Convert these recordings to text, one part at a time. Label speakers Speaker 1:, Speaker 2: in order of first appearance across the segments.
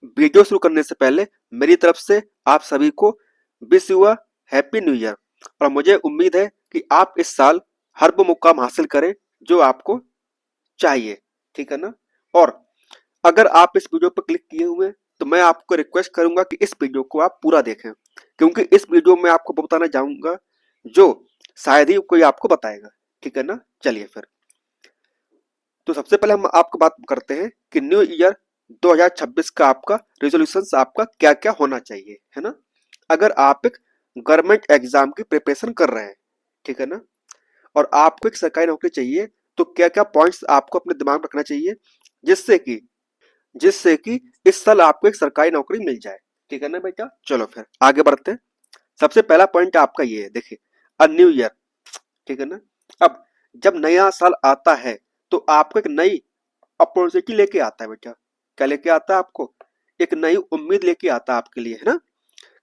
Speaker 1: Video शुरू करने से पहले मेरी तरफ से आप सभी को wish you a happy new year. और मुझे उम्मीद है कि आप इस साल हर वो मुकाम हासिल करें जो आपको चाहिए, ठीक है ना। और अगर आप इस वीडियो पर क्लिक किए हुए हैं तो मैं आपको रिक्वेस्ट करूंगा कि इस वीडियो को आप पूरा देखें, क्योंकि इस वीडियो में आपको वो बताना चाहूंगा जो शायद ही कोई आपको बताएगा, ठीक है ना। चलिए फिर, तो सबसे पहले हम आपको बात करते हैं कि न्यू ईयर 2026 का आपका रेजोल्यूशंस आपका क्या क्या होना चाहिए, है ना। अगर आप एक गवर्नमेंट एग्जाम की प्रिपरेशन कर रहे हैं, ठीक है ना, और आपको एक सरकारी नौकरी चाहिए, तो क्या क्या पॉइंट्स आपको अपने दिमाग में रखना चाहिए जिससे कि जिससे कि इस साल आपको एक सरकारी नौकरी मिल जाए, ठीक है ना बेटा। चलो फिर आगे बढ़ते हैं। सबसे पहला पॉइंट आपका ये है, देखिए, अ न्यू ईयर, ठीक है ना। अब जब नया साल आता है तो आपको एक नई अपॉर्चुनिटी लेके आता है बेटा। क्या लेके आता है आपको? एक नई उम्मीद लेके आता है आपके लिए, है ना,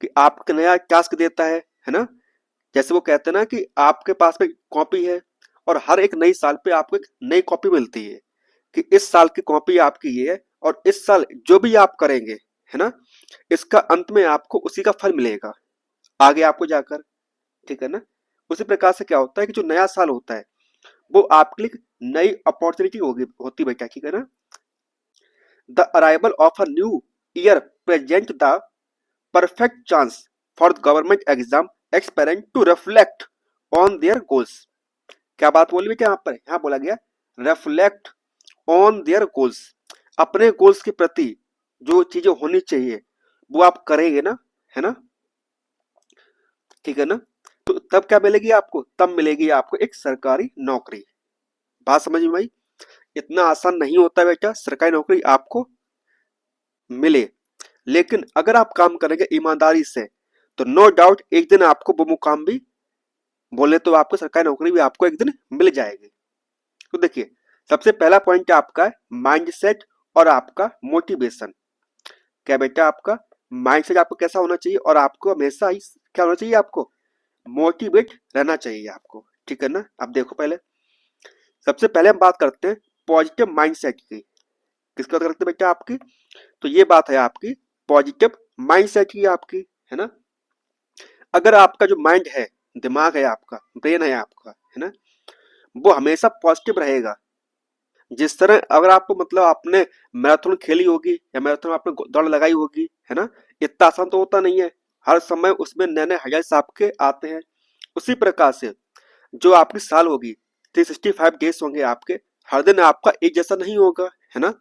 Speaker 1: कि आपको नया टास्क देता है ना। जैसे वो कहते हैं ना कि आपके पास में कॉपी है और हर एक नई साल पे आपको एक नई कॉपी मिलती है कि इस साल की कॉपी आपकी ये है और इस साल जो भी आप करेंगे, है ना, इसका अंत में आपको उसी का फल मिलेगा आगे आपको जाकर, ठीक है ना। उसी प्रकार से क्या होता है कि जो नया साल होता है वो आपके लिए नई अपॉर्चुनिटी होगी होती बेटा, ठीक है ना। The arrival of a new year present the perfect chance for the government exam aspirant to reflect on their goals। क्या बात बोली बेटा यहाँ पर? यहाँ बोला गया reflect on their goals। अपने गोल्स के प्रति जो चीजें होनी चाहिए वो आप करेंगे ना, है ना, ठीक है ना। तो तब क्या मिलेगी आपको? तब मिलेगी आपको एक सरकारी नौकरी। बात समझ में आई? इतना आसान नहीं होता बेटा सरकारी नौकरी आपको मिले, लेकिन अगर आप काम करेंगे ईमानदारी से तो नो डाउट एक दिन आपको वो मुकाम भी, बोले तो आपको सरकारी नौकरी भी आपको एक दिन मिल जाएगी। तो देखिए, सबसे पहला पॉइंट आपका है माइंडसेट और आपका मोटिवेशन। क्या बेटा? आपका माइंडसेट आपको कैसा होना चाहिए और आपको हमेशा ही क्या होना चाहिए? आपको मोटिवेट रहना चाहिए आपको, ठीक है ना। अब देखो, पहले सबसे पहले हम बात करते हैं पॉजिटिव माइंडसेट की। किसकी बात करते हैं बेटा? आपकी। तो ये बात है आपकी पॉजिटिव माइंडसेट की आपकी, है ना। अगर आपका जो माइंड है, दिमाग है आपका, ब्रेन है आपका, है ना, वो हमेशा पॉजिटिव रहेगा। जिस तरह अगर आपको मतलब आपने मैराथन खेली होगी या मैराथन आपने दौड़ लगाई होगी, है ना, इतना आसान तो होता नहीं है। हर समय उसमें नए नए हाइलाइट्स आपके आते हैं। उसी प्रकार से जो आपकी साल होगी, 365 डेज होंगे आपके, हर दिन आपका एक जैसा नहीं होगा, है ना।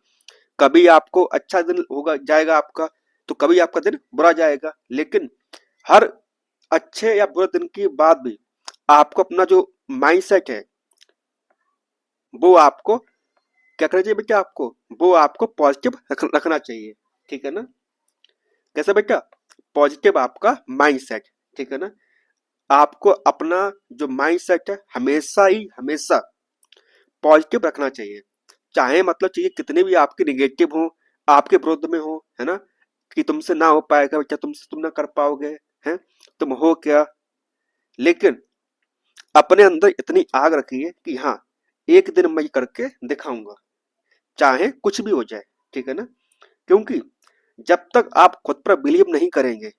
Speaker 1: कभी आपको अच्छा दिन होगा जाएगा आपका, तो कभी आपका दिन बुरा जाएगा। लेकिन हर अच्छे या बुरे दिन के बाद भी आपको अपना जो माइंडसेट है वो आपको क्या करना चाहिए बेटा? आपको वो आपको पॉजिटिव रखना चाहिए, ठीक है ना। कैसे बेटा? पॉजिटिव आपका माइंडसेट, ठीक है ना। आपको अपना जो माइंडसेट है हमेशा ही हमेशा पॉजिटिव रखना चाहिए। चाहे मतलब चाहिए कितने भी आपके निगेटिव हो, आपके विरोध में हो, है ना, कि तुमसे ना हो पाएगा बेटा, तुम ना कर पाओगे, हैं, तुम हो क्या। लेकिन अपने अंदर इतनी आग रखिए कि हाँ, एक दिन मैं ये करके दिखाऊंगा, चाहे कुछ भी हो जाए, ठीक है ना। क्योंकि जब तक आप खुद पर बिलीव नहीं करेंगे,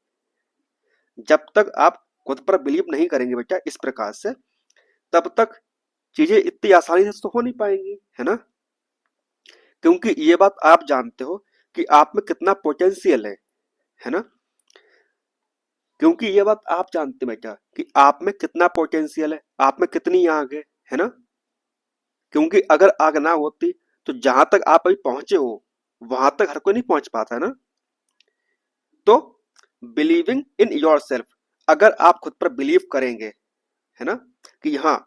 Speaker 1: जब तक आप खुद पर बिलीव नहीं करेंगे बेटा इस प्रकार से, तब तक चीजें इतनी आसानी से तो हो नहीं पाएंगी, है ना। क्योंकि ये बात आप जानते हो कि आप में कितना पोटेंशियल है ना। क्योंकि ये बात आप जानते हैं बेटा कि आप में कितना पोटेंशियल है, आप में कितनी आग है ना। क्योंकि अगर आग ना होती तो जहां तक आप अभी पहुंचे हो वहां तक हर कोई नहीं पहुंच पाता, है ना। तो बिलीविंग इन योर सेल्फ, अगर आप खुद पर बिलीव करेंगे, है ना, कि हाँ,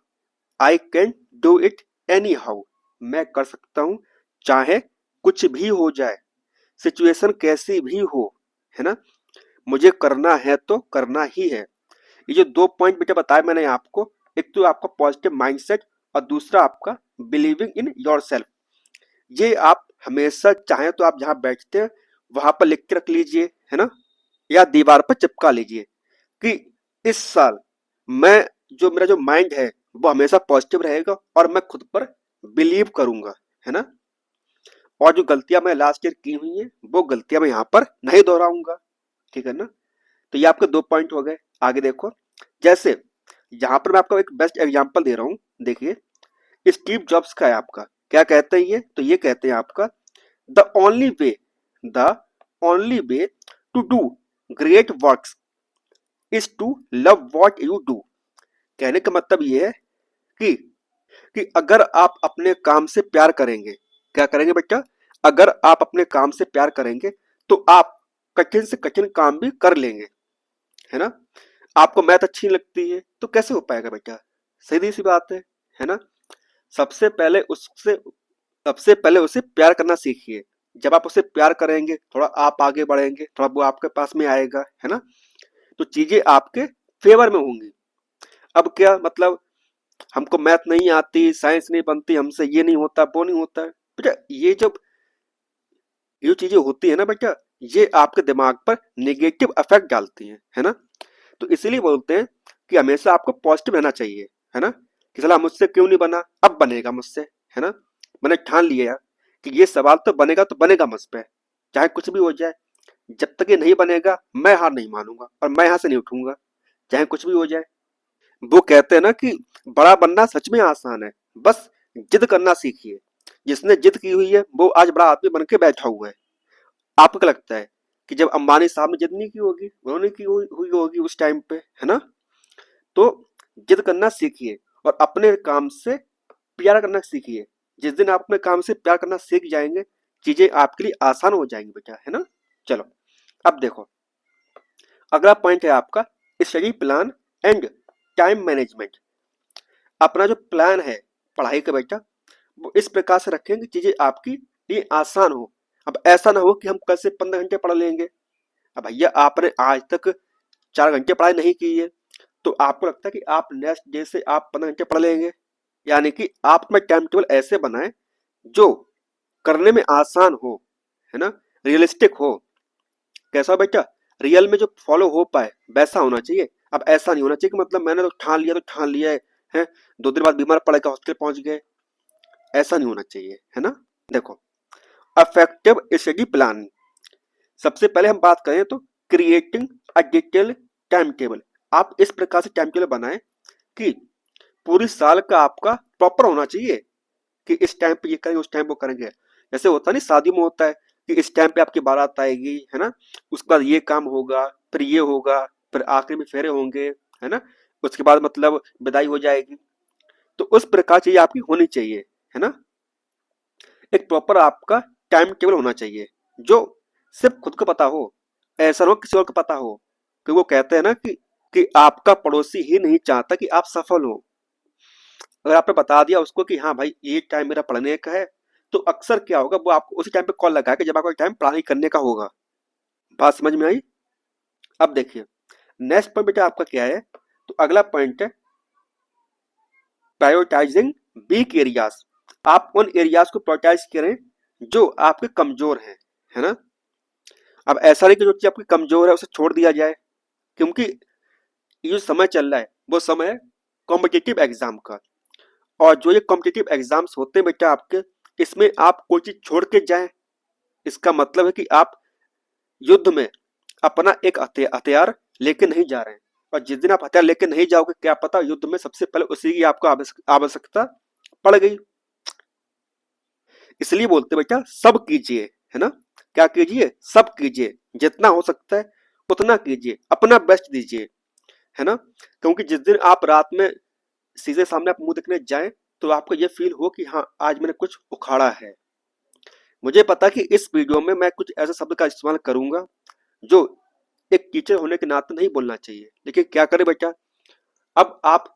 Speaker 1: I can do it any how, मैं कर सकता हूं चाहे कुछ भी हो जाए, सिचुएशन कैसी भी हो, है ना, मुझे करना है तो करना ही है। ये जो दो पॉइंट बेटा बताए मैंने आपको, एक तो आपका पॉजिटिव माइंडसेट और दूसरा आपका बिलीविंग इन योर सेल्फ, ये आप हमेशा चाहे तो आप जहां बैठते हैं वहां पर लिख के रख लीजिए, है ना, या दीवार पर चिपका लीजिए कि इस साल मैं, जो मेरा जो माइंड है वो हमेशा पॉजिटिव रहेगा और मैं खुद पर बिलीव करूंगा, है ना। और जो गलतियां मैं लास्ट ईयर की हुई हैं वो गलतियां मैं यहाँ पर नहीं दोहराऊंगा। ठीक है ना। तो ये आपके 2 पॉइंट हो गए। आगे देखो, जैसे यहाँ पर मैं आपको एक बेस्ट एग्जांपल दे रहा हूँ। देखिए, स्टीव जॉब्स का है आपका, क्या कहते हैं ये, तो ये कहते हैं आपका, the only way the only way to do great works is to love what you do. कहने का मतलब ये है कि अगर आप अपने काम से प्यार करेंगे, क्या करेंगे बेटा, अगर आप अपने काम से प्यार करेंगे तो आप कठिन से कठिन काम भी कर लेंगे, है ना। आपको मैथ अच्छी नहीं लगती है तो कैसे हो पाएगा बेटा, सीधी सी बात है ना। सबसे पहले उससे सबसे पहले उसे प्यार करना सीखिए। जब आप उसे प्यार करेंगे थोड़ा आप आगे बढ़ेंगे, थोड़ा वो आपके पास में आएगा, है ना। तो चीजें आपके फेवर में होंगी। अब क्या मतलब, हमको मैथ नहीं आती, साइंस नहीं बनती, हमसे ये नहीं होता, वो नहीं होता है बेटा, ये जब ये चीजें होती है ना बेटा, ये आपके दिमाग पर नेगेटिव इफेक्ट डालती है ना। तो इसीलिए बोलते हैं कि हमेशा आपको पॉजिटिव रहना चाहिए, है ना। कि साला मुझसे क्यों नहीं बना, अब बनेगा मुझसे, है ना। मैंने ठान लिया यार कि ये सवाल तो बनेगा मुझ पे, चाहे कुछ भी हो जाए। जब तक ये नहीं बनेगा मैं हार नहीं मानूंगा और मैं यहाँ से नहीं उठूंगा, चाहे कुछ भी हो जाए। वो कहते हैं ना कि बड़ा बनना सच में आसान है, बस जिद करना सीखिए। जिसने जिद की हुई है वो आज बड़ा आदमी बन के बैठा हुआ है। आपको क्या लगता है कि जब अंबानी साहब ने जिद नहीं की होगी, उन्होंने की हुई होगी उस टाइम पे, है ना। तो जिद करना सीखिए और अपने काम से प्यार करना सीखिए। जिस दिन आप अपने काम से प्यार करना सीख जाएंगे, चीजें आपके लिए आसान हो जाएंगी बेटा, है ना। चलो, अब देखो, अगला पॉइंट है आपका study plan and time management. अपना जो प्लान है पढ़ाई का बेटा, वो इस प्रकार से रखें कि चीजें आपकी लिए आसान हो। अब ऐसा ना हो कि हम कल से 15 घंटे पढ़ लेंगे। अब भैया आपने आज तक 4 घंटे पढ़ाई नहीं की है, तो आपको लगता है कि आप नेक्स्ट डे से आप 15 घंटे पढ़ लेंगे। यानी कि आप अपना टाइम टेबल ऐसे बनाएं जो करने में आसान हो, है ना, रियलिस्टिक हो। कैसा हो बेटा, रियल में जो फॉलो हो पाए वैसा होना चाहिए। अब ऐसा नहीं होना चाहिए कि मतलब मैंने तो ठान लिया है 2 दिन बाद बीमार पड़ गए, हॉस्पिटल पहुंच गए। ऐसा नहीं होना चाहिए, है ना। देखो, अफेक्टिव स्टडी प्लान, सबसे पहले हम बात करें तो creating a detail time table. आप इस प्रकार से टाइम टेबल बनाएं कि पूरी साल का आपका प्रॉपर होना चाहिए कि इस टाइम पे ये करेंगे, उस टाइम वो करेंगे। जैसे होता है नहीं, शादी में होता है कि इस टाइम पे आपकी बारात आएगी, है ना, उसके बाद ये काम होगा, फिर ये होगा, फिर आखिर में फेरे होंगे, है ना, उसके बाद मतलब विदाई हो जाएगी। तो उस प्रकार चीजें आपकी होनी चाहिए, है ना। एक प्रॉपर आपका टाइम टेबल होना चाहिए जो सिर्फ खुद को पता हो, ऐसा ना हो किसी और को पता हो। कि वो कहते हैं ना कि आपका पड़ोसी ही नहीं चाहता कि आप सफल हो। अगर आपने बता दिया उसको कि हाँ भाई ये टाइम मेरा पढ़ने का है, तो अक्सर क्या होगा, वो आपको उसी टाइम पे कॉल लगाएगा जब आपका टाइम पढ़ाई करने का होगा। बात समझ में आई। अब देखिए, नेक्स्ट पॉइंट बेटा आपका क्या है, तो अगला पॉइंट है प्रायोरिटाइजिंग वीक एरियाज। आप उन एरियाज को प्रायोरिटाइज करें जो आपके कमजोर हैं, है ना। अब ऐसा नहीं कि जो चीज आपकी कमजोर है उसे छोड़ दिया जाए, क्योंकि ये जो समय चल रहा है वो समय है कॉम्पिटिटिव एग्जाम का। और जो ये कॉम्पिटिटिव एग्जाम्स होते हैं बेटा आपके, इसमें आप कोई चीज छोड़ के जाएं, इसका मतलब है कि आप युद्ध में अपना एक हथियार लेके नहीं जा रहे हैं। और जिस दिन आप हथियार लेके नहीं जाओगे, क्या पता युद्ध में सबसे पहले उसी की आपको आवश्यकता पड़ गई। इसलिए बोलते बेटा सब कीजिए, है ना। क्या कीजिए, सब कीजिए, जितना हो सकता है उतना कीजिए, अपना बेस्ट दीजिए, है ना। क्योंकि जिस दिन आप रात में सीधे सामने आप मुंह देखने जाएं, तो आपको ये फील हो कि हाँ आज मैंने कुछ उखाड़ा है। मुझे पता कि इस वीडियो में मैं कुछ ऐसे शब्द का इस्तेमाल करूंगा जो एक टीचर होने के नाते नहीं बोलना चाहिए, लेकिन क्या करें बेटा, अब आप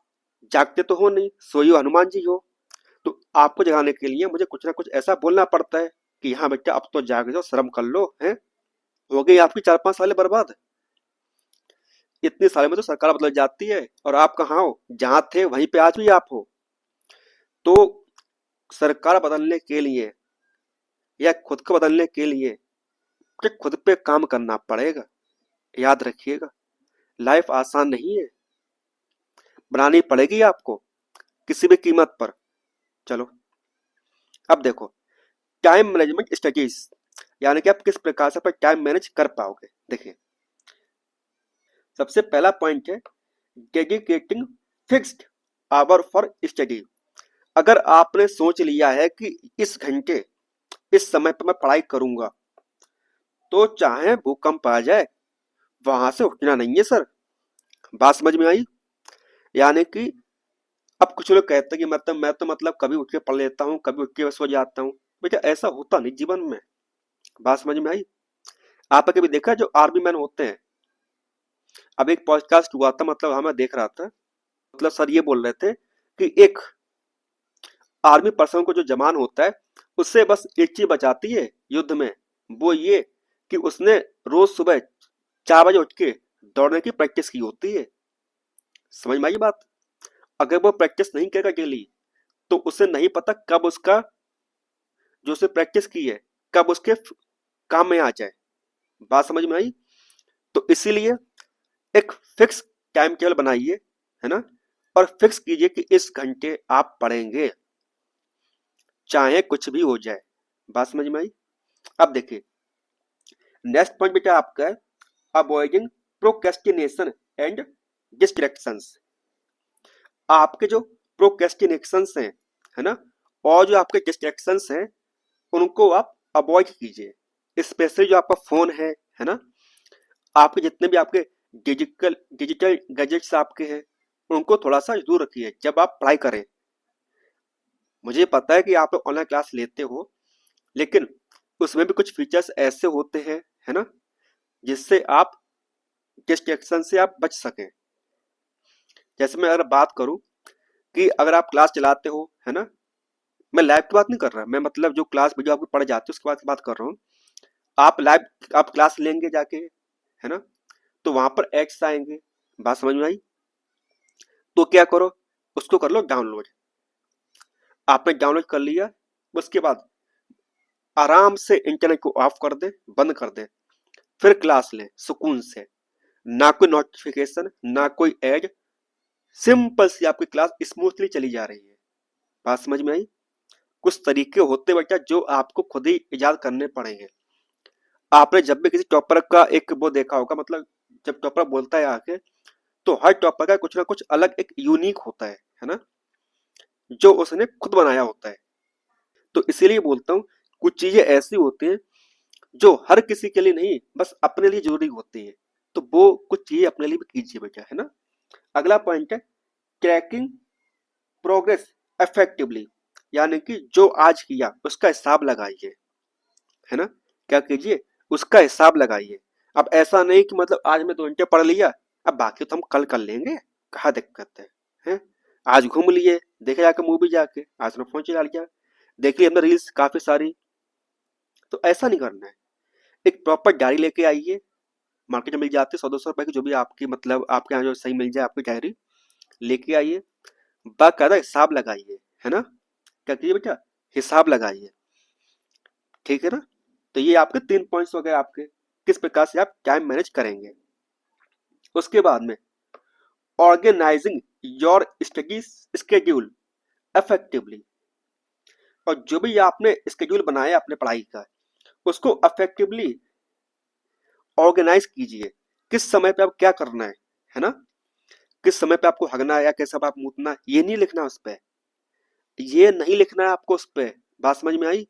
Speaker 1: जागते तो हो नहीं, सोई हो हनुमान जी हो। तो आपको जगाने के लिए मुझे कुछ ना कुछ ऐसा बोलना पड़ता है कि हाँ बेटा अब तो जाग जाओ, शर्म कर लो, है हो गई आपकी 4-5 साल बर्बाद। इतने सालों में तो सरकार बदल जाती है और आप कहाँ हो, जहां थे वहीं पे आज भी आप हो। तो सरकार बदलने के लिए या खुद को बदलने के लिए कि खुद पे काम करना पड़ेगा। याद रखिएगा, लाइफ आसान नहीं है, बनानी पड़ेगी आपको किसी भी कीमत पर। चलो, अब देखो, टाइम मैनेजमेंट स्ट्रेटेजीज, यानी कि आप किस प्रकार से अपना टाइम मैनेज कर पाओगे। देखिए, सबसे पहला पॉइंट है dedicating fixed hour for study. अगर आपने सोच लिया है कि इस घंटे इस समय पर मैं पढ़ाई करूंगा, तो चाहे भूकंप आ जाए वहां से उठना नहीं है सर। बात समझ में आई? यानी कि अब कुछ लोग कहते हैं कि मतलब मैं तो मतलब कभी उठ के पढ़ लेता हूँ, कभी उठ के सो जाता हूँ। बेटा ऐसा होता नहीं जीवन में। बात समझ में आई? आपने कभी देखा जो आर्मी मैन होते हैं? अब एक पॉडकास्ट हुआ था, मतलब हाँ मैं देख रहा था, मतलब सर ये बोल रहे थे कि एक आर्मी पर्सन को जो जवान होता है उससे बस एक चीज बचाती है युद्ध में, वो ये कि उसने रोज सुबह 4 बजे उठ के दौड़ने की प्रैक्टिस की होती है। समझ में आई बात? अगर वो प्रैक्टिस नहीं करेगा डेली, तो उसे नहीं पता कब उसका जो उसने प्रैक्टिस की है कब उसके काम में आ जाए। बात समझ में आई? तो इसीलिए एक फिक्स टाइम टेबल बनाइए, है ना, और फिक्स कीजिए कि इस घंटे आप पढ़ेंगे चाहे कुछ भी हो जाए। बात समझ में आई? अब देखिए, नेक्स्ट पॉइंट बेटा आपका है अवॉइडिंग प्रोक्रेस्टिनेशन एंड डिस्ट्रैक्शंस। आपके जो प्रोक्रेस्टिनेशंस हैं, है ना, और जो आपके डिस्ट्रैक्शंस हैं, उनको आप अवॉइड कीजिए। स्पेशली जो आपका फोन है ना, आपके जितने भी आपके डिजिटल डिजिटल गैजेट्स आपके हैं, उनको थोड़ा सा दूर रखिए जब आप पढ़ाई करें। मुझे पता है कि आप लोग ऑनलाइन क्लास लेते हो, लेकिन उसमें भी कुछ फीचर्स ऐसे होते हैं, है ना, जिससे आप डिस्ट्रैक्शन से आप बच सकें। जैसे मैं अगर बात करूं कि अगर आप क्लास चलाते हो, है ना, मैं लाइव की बात नहीं कर रहा, मैं मतलब जो क्लास वीडियो आपको पढ़ जाती है उसके बाद की बात कर रहा हूँ। आप लाइव आप क्लास लेंगे जाके, है ना, तो वहां पर एड्स आएंगे। बात समझ में आई? तो क्या करो, उसको कर लो डाउनलोड। आपने डाउनलोड कर लिया, उसके बाद आराम से इंटरनेट को ऑफ कर दे, बंद कर दे, फिर क्लास लें सुकून से। ना कोई नोटिफिकेशन, ना कोई एड, सिंपल सी आपकी क्लास स्मूथली चली जा रही है। बात समझ में आई? कुछ तरीके होते बेटा जो आपको खुद ही इजाद करने पड़ेंगे। आपने जब भी किसी टॉपर का एक वो देखा होगा, मतलब जब टॉपर बोलता है आके, तो हर टॉपर का कुछ ना कुछ अलग एक यूनिक होता है ना, जो उसने खुद बनाया होता है। तो इसीलिए बोलता हूँ कुछ चीजें ऐसी होती हैं जो हर किसी के लिए नहीं, बस अपने लिए जरूरी होती है। तो वो कुछ चीजें अपने लिए भी कीजिए बेटा, है ना। अगला पॉइंट है ट्रैकिंग प्रोग्रेस इफेक्टिवली, यानी कि जो आज किया उसका हिसाब लगाइए, है ना। क्या कीजिए, उसका हिसाब लगाइए। अब ऐसा नहीं कि मतलब आज मैं 2 घंटे पढ़ लिया, अब बाकी तो हम कल कर लेंगे, कहाँ दिक्कत है? आज घूम लिए, देखे जाके मूवी जाके, आज में फोन चला लिया, देख ली हमने रील्स काफी सारी। तो ऐसा नहीं करना है। एक प्रॉपर डायरी लेके आइए, मार्केट में मिल जाती है 100-200 रुपए की, जो भी आपकी मतलब आपके यहाँ जो सही मिल जाए आपकी डायरी लेके आइए, बाकायदा हिसाब लगाइए, है ना। क्या कीजिए बेटा, हिसाब लगाइए, ठीक है ना। तो ये आपके 3 पॉइंट्स हो गए आपके, किस प्रकार से आप टाइम मैनेज करेंगे। उसके बाद में organising your study schedule effectively, और जो भी आपने स्केड्यूल बनाया अपने पढ़ाई का, उसको इफेक्टिवली ऑर्गेनाइज कीजिए। किस समय पे आप क्या करना है ना, किस समय पे आपको हगना है या कैसा आप मूतना, ये नहीं लिखना उस पे, ये नहीं लिखना है आपको उस पे। बात समझ में आई?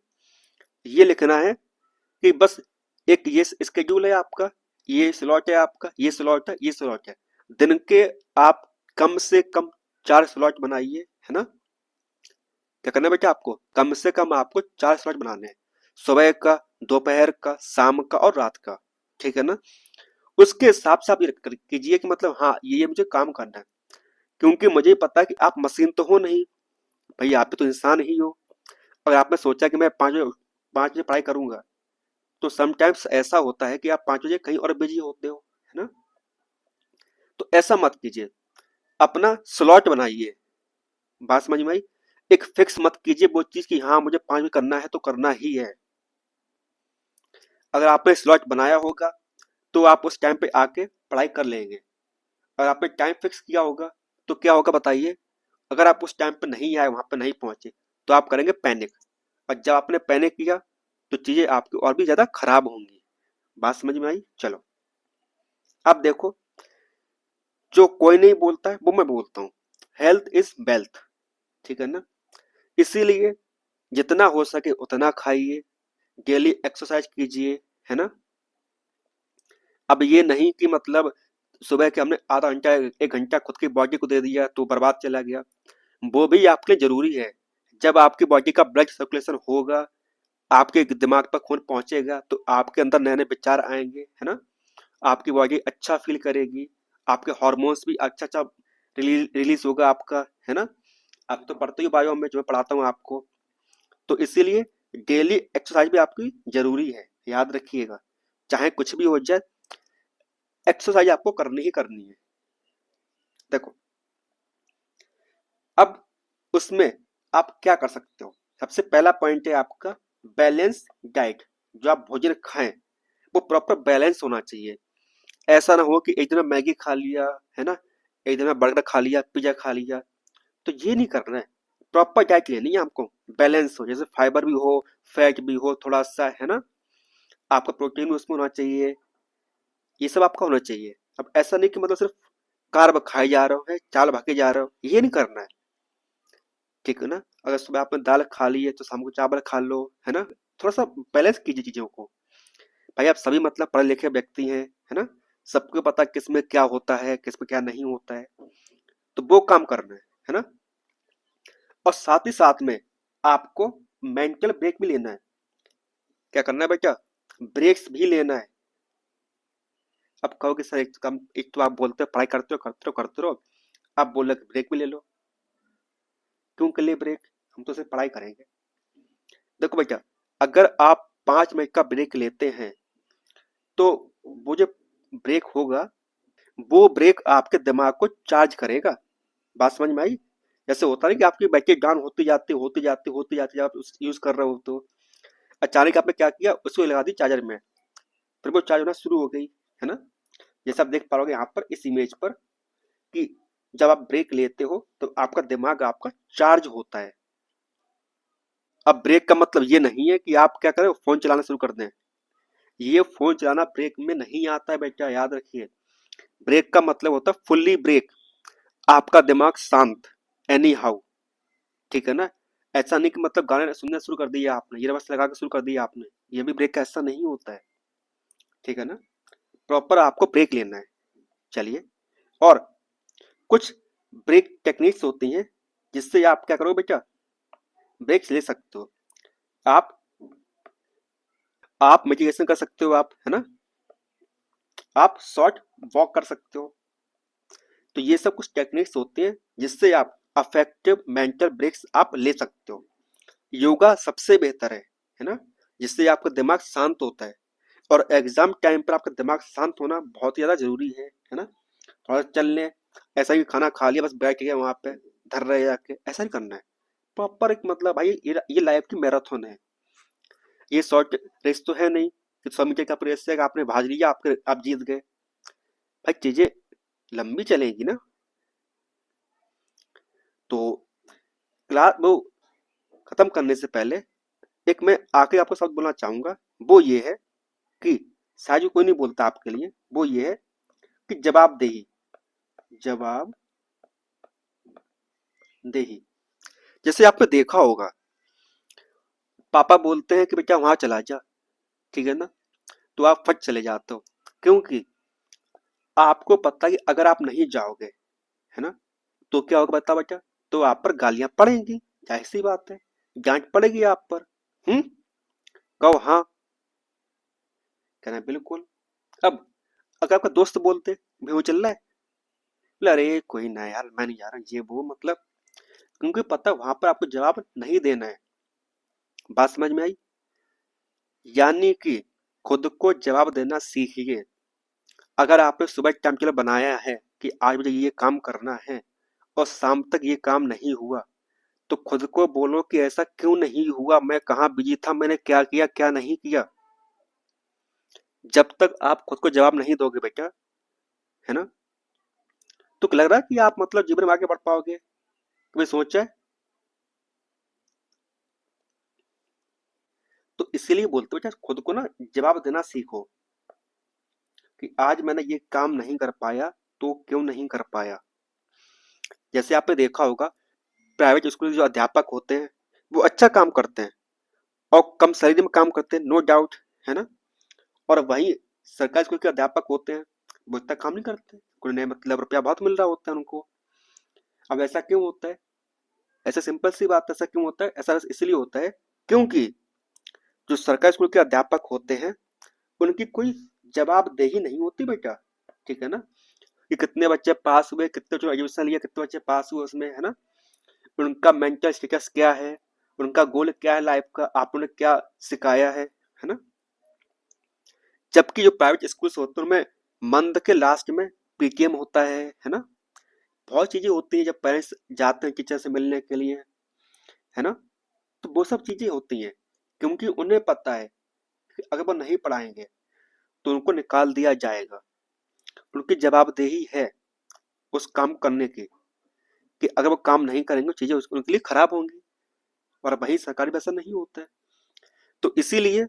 Speaker 1: ये लिखना है कि बस एक ये स्केड्यूल है आपका, ये स्लॉट है आपका, ये स्लॉट है, ये स्लॉट है। दिन के आप कम से कम 4 स्लॉट बनाइए, है ना। क्या करना है बेटा, आपको कम से कम आपको 4 स्लॉट बनाने हैं, सुबह का, दोपहर का, शाम का और रात का, ठीक है ना। उसके हिसाब से आप ये कीजिए कि मतलब हाँ ये मुझे काम करना है, क्योंकि मुझे पता है कि आप मशीन तो हो नहीं भाई, आप भी तो इंसान ही हो। अगर आपने सोचा कि मैं 5 बजे पढ़ाई करूंगा, तो समटाइम्स ऐसा होता है कि आप 5 बजे कहीं और बिजी होते हो, है ना। तो ऐसा मत कीजिए, अपना स्लॉट बनाइए। बात समझ में आई? एक फिक्स मत कीजिए वो चीज की हाँ मुझे 5 बजे करना है तो करना ही है। अगर आपने स्लॉट बनाया होगा तो आप उस टाइम पे आके पढ़ाई कर लेंगे। अगर आपने टाइम फिक्स किया होगा तो क्या होगा बताइए, अगर आप उस टाइम पे नहीं आए, वहां पे नहीं पहुंचे, तो आप करेंगे पैनिक। और जब आपने पैनिक किया तो चीजें आपकी और भी ज्यादा खराब होंगी। बात समझ में आई? चलो अब देखो, जो कोई नहीं बोलता है वो मैं बोलता हूँ, हेल्थ इज वेल्थ, ठीक है ना? इसीलिए जितना हो सके उतना खाइए, डेली एक्सरसाइज कीजिए, है ना? अब ये नहीं कि मतलब सुबह के हमने आधा घंटा 1 घंटा खुद की बॉडी को दे दिया तो बर्बाद चला गया। वो भी आपके लिए जरूरी है। जब आपकी बॉडी का ब्लड सर्कुलेशन होगा, आपके दिमाग पर खून पहुंचेगा, तो आपके अंदर नए नए विचार आएंगे, है ना? आपकी बॉडी अच्छा फील करेगी, आपके हार्मोन्स भी अच्छा अच्छा रिलीज होगा आपका, है ना? आप तो पढ़ते ही बायो में, जो मैं पढ़ाता हूँ आपको। तो इसीलिए डेली एक्सरसाइज भी आपकी जरूरी है, याद रखिएगा। चाहे कुछ भी हो जाए, एक्सरसाइज आपको करनी ही करनी है। देखो, अब उसमें आप क्या कर सकते हो? सबसे पहला पॉइंट है आपका बैलेंस डाइट। जो आप भोजन खाएं वो प्रॉपर बैलेंस होना चाहिए। ऐसा ना हो कि एक दिन में मैगी खा लिया, है ना, एक दिन में बर्गर खा लिया, पिज्जा खा लिया, तो ये नहीं करना है। प्रॉपर डाइट लेनी है आपको, बैलेंस हो, जैसे फाइबर भी हो, फैट भी हो थोड़ा सा, है ना, आपका प्रोटीन भी उसमें होना चाहिए, ये सब आपका होना चाहिए। अब ऐसा नहीं कि मतलब सिर्फ कार्ब खाए जा रहे हो, चावल भागे जा रहे हो, ये नहीं करना है, ठीक है ना? अगर सुबह आपने दाल खा ली है तो शाम को चावल खा लो, है ना? थोड़ा सा बैलेंस कीजिए चीजों को। भाई आप सभी मतलब पढ़े लिखे व्यक्ति हैं, है ना? सबको पता किस में क्या होता है, किस में क्या नहीं होता है, तो वो काम करना है ना? और साथ ही साथ में आपको मेंटल ब्रेक भी लेना है। क्या करना है बेटा? ब्रेक्स भी लेना है। अब कहोगे सर एक तो आप बोलते हो पढ़ाई करते हो करते रहो करते रहो, आप बोल रहे ब्रेक भी ले लो। क्यों के लिए ब्रेक? हम तो सिर्फ पढ़ाई करेंगे। देखो बेटा, अगर आप 5 मिनट का ब्रेक लेते हैं तो वो जो ब्रेक होगा, वो ब्रेक आपके दिमाग को चार्ज करेगा। बात समझ में आई? जैसे होता है कि आपकी बैटरी डाउन होती जाती जब आप यूज कर रहे हो तो अचानक आपने क्या किया, उसको लगा दी चार्जर में, फिर वो चार्ज होना शुरू हो गई, है ना? जैसे आप देख पा रहे यहाँ पर इस इमेज पर कि जब आप ब्रेक लेते हो तो आपका दिमाग आपका चार्ज होता है। अब ब्रेक का मतलब ये नहीं है कि आप क्या करें, फोन चलाना शुरू कर दें। ये फोन चलाना ब्रेक में नहीं आता है बेटा, याद रखिए। ब्रेक का मतलब होता है फुल्ली ब्रेक, आपका दिमाग शांत, एनी हाउ, ठीक है ना? ऐसा नहीं कि मतलब गाने सुनना शुरू कर दिया आपने, ईयरबड्स लगा के शुरू कर दिया आपने, ये भी ब्रेक का ऐसा नहीं होता है, ठीक है ना? प्रॉपर आपको ब्रेक लेना है। चलिए, और कुछ ब्रेक टेक्निक्स होती हैं जिससे आप क्या करो बेटा, ब्रेक्स ले सकते हो। आप आप मेडिटेशन कर सकते हो, आप, है ना, आप शॉर्ट वॉक कर सकते हो। तो ये सब कुछ टेक्निक्स होते हैं जिससे आप अफेक्टिव मेंटल ब्रेक्स आप ले सकते हो। योगा सबसे बेहतर है ना, जिससे आपका दिमाग शांत होता है। और एग्जाम टाइम पर आपका दिमाग शांत होना बहुत ज्यादा जरूरी है ना? थोड़ा चल लें, ऐसा ही खाना खा लिया बस बैठ गया वहां पे धर रहे जाके, ऐसा नहीं करना है। प्रॉपर एक मतलब भाई ये लाइफ की मैराथन है, ये शॉर्ट रेस तो है नहीं कि 100 मीटर का रेस है आपने भाग लिया आपके आप जीत गए। भाई चीजें लंबी चलेगी ना। तो क्लास वो खत्म करने से पहले एक मैं आखिरी आपको शब्द बोलना चाहूंगा, वो ये है कि शायद कोई नहीं बोलता आपके लिए, वो ये है कि जवाबदेही। जवाबदेही, जैसे आपने देखा होगा, पापा बोलते हैं कि बेटा वहां चला जा, ठीक है ना, तो आप फट चले जाते हो, क्योंकि आपको पता है कि अगर आप नहीं जाओगे, है ना, तो क्या होगा बता बेटा, तो आप पर गालियां पड़ेंगी, जाहिर सी बात है, डांट पड़ेगी आप पर। हम्म, कहो हाँ, कहना बिल्कुल। अब अगर आपका दोस्त बोलते भी वो चल रहा है, बोले, अरे कोई ना यार मैं नहीं जा रहा, ये वो मतलब, क्योंकि पता वहां पर आपको जवाब नहीं देना है। बात समझ में आई? यानी कि खुद को जवाब देना सीखिए। अगर आपने सुबह टाइम टेबल बनाया है कि आज मुझे ये काम करना है और शाम तक ये काम नहीं हुआ, तो खुद को बोलो कि ऐसा क्यों नहीं हुआ, मैं कहाँ बिजी था, मैंने क्या किया क्या नहीं किया। जब तक आप खुद को जवाब नहीं दोगे बेटा, है ना, तो लग रहा है कि आप मतलब जीवन में आगे बढ़ पाओगे? कभी सोचा है? तो इसीलिए बोलते हो बेटा खुद को ना जवाब देना सीखो कि आज मैंने ये काम नहीं कर पाया तो क्यों नहीं कर पाया। जैसे आपने देखा होगा प्राइवेट स्कूल के जो अध्यापक होते हैं वो अच्छा काम करते हैं और कम सैलरी में काम करते हैं, नो डाउट, है ना। और वहीं सरकारी स्कूल के अध्यापक होते हैं वो इतना काम नहीं करते, उन्हें मतलब रुपया बहुत मिल रहा होता है उनको। अब ऐसा क्यों होता है? ऐसा सिंपल सी बात है, ऐसा क्यों होता है? ऐसा बस इसलिए होता है क्योंकि जो सरकारी स्कूल के अध्यापक होते हैं उनकी कोई जवाबदेही नहीं होती बेटा, ठीक है ना। कि कितने बच्चे पास हुए, कितने जो एडमिशन लिया, कितने बच्चे पास हुए उसमें, है ना। उनका मेंटल स्टेटस क्या है, उनका गोल क्या है लाइफ का, आपने क्या सिखाया है ना। जबकि जो प्राइवेट स्कूल्स होते हैं उनमें मंथ के लास्ट में पीटीएम होता है ना। बहुत चीजें होती है जब पेरेंट्स जाते हैं टीचर से मिलने के लिए, है ना। तो वो सब चीजें होती हैं क्योंकि उन्हें पता है कि अगर वो नहीं पढ़ाएंगे तो उनको निकाल दिया जाएगा। उनकी जवाबदेही है उस काम करने की कि अगर वो काम नहीं करेंगे चीजें उनके लिए खराब होंगी। और वही सरकारी में ऐसा नहीं होता है। तो इसीलिए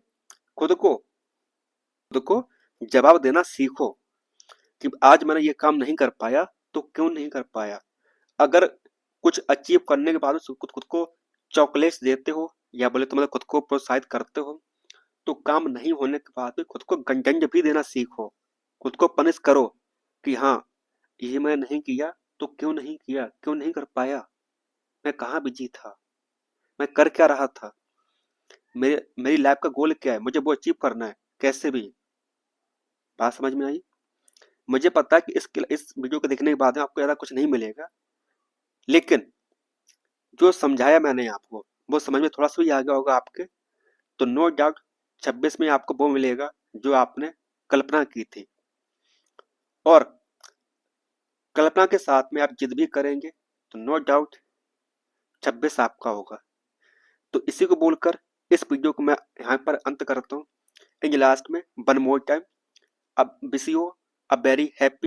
Speaker 1: खुद को खुद को जवाब देना सीखो कि आज मैंने ये काम नहीं कर पाया तो क्यों नहीं कर पाया। अगर कुछ अचीव करने के बाद खुद खुद को चॉकलेट्स देते हो या बोले तो मतलब खुद को प्रोत्साहित करते हो, तो काम नहीं होने के बाद भी खुद को दंड भी देना सीखो। खुद को पनिश करो कि हाँ ये मैं नहीं किया तो क्यों नहीं किया, क्यों नहीं कर पाया, मैं कहाँ बिजी था, मैं कर क्या रहा था, मेरे मेरी लाइफ का गोल क्या है, मुझे वो अचीव करना है कैसे भी। बात समझ में आई? मुझे पता है कि इस वीडियो को देखने के बाद में आपको ज़्यादा कुछ नहीं मिलेगा, लेकिन जो समझाया मैंने आपको वो समझ में थोड़ा सा भी आ गया होगा आपके। तो नो डाउट 26 में आपको वो मिलेगा जो आपने कल्पना की थी। और कल्पना के साथ में आप जिद भी करेंगे तो नो डाउट 26 आपका होगा। तो इसी को बोलकर इस वीडियो को मैं यहाँ पर अंत करता हूँ। इन लास्ट में वन मोर टाइम, अब wish you a very happy